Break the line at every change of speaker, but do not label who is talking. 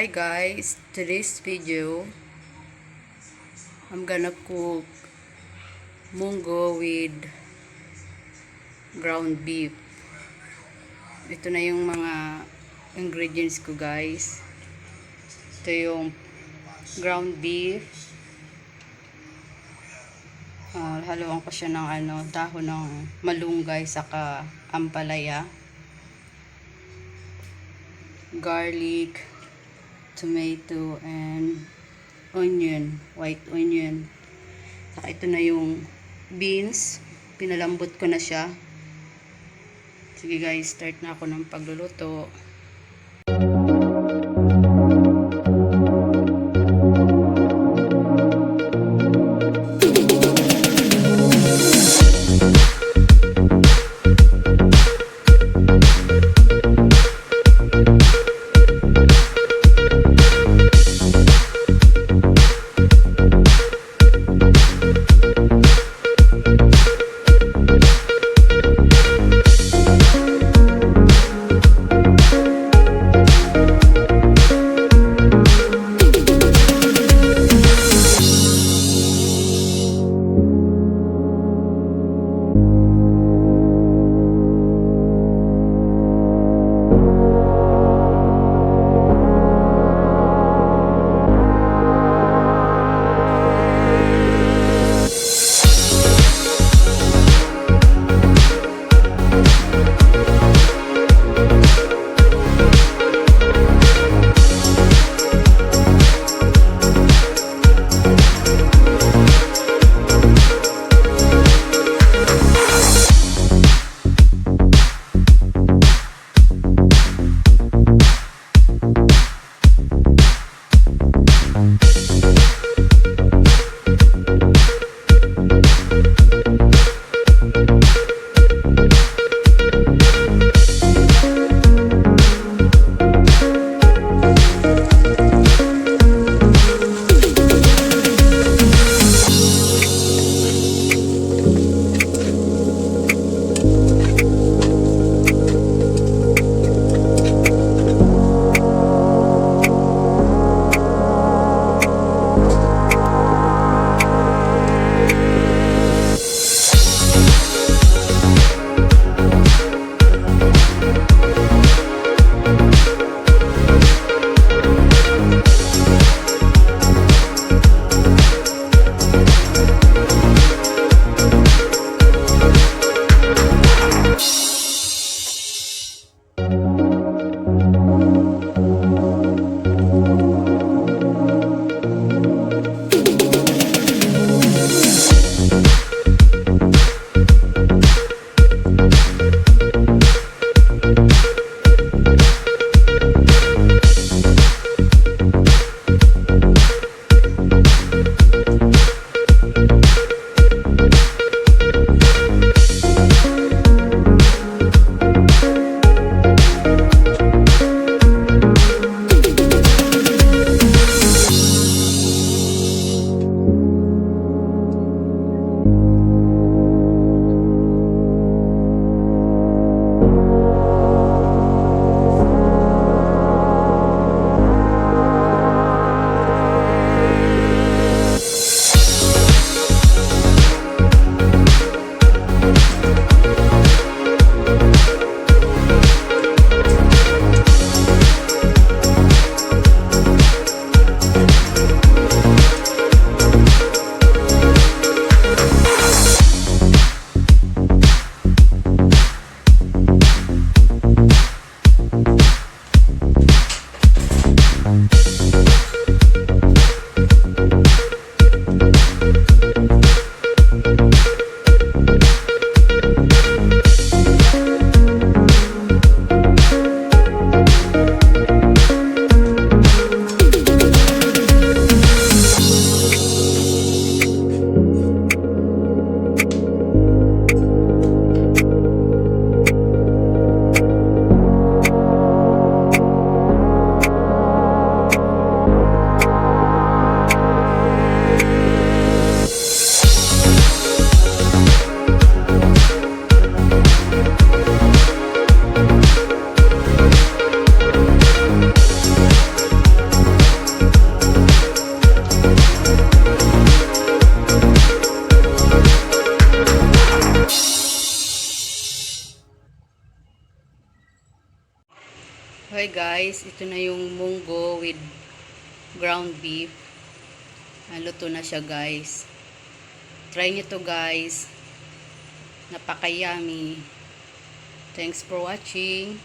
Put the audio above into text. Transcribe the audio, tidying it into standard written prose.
Hi guys, today's video I'm gonna cook monggo with ground beef. Ito na yung mga ingredients ko guys. Ito yung ground beef. Haluan ko siya ng dahon ng malunggay saka ampalaya, garlic, tomato, and onion, white onion. Saka ito na yung beans, pinalambot ko na siya. Sige guys, start na ako ng pagluluto. guys, ito na yung munggo with ground beef. Luto na siya guys. Try nyo to guys. Napaka-yummy. Thanks for watching.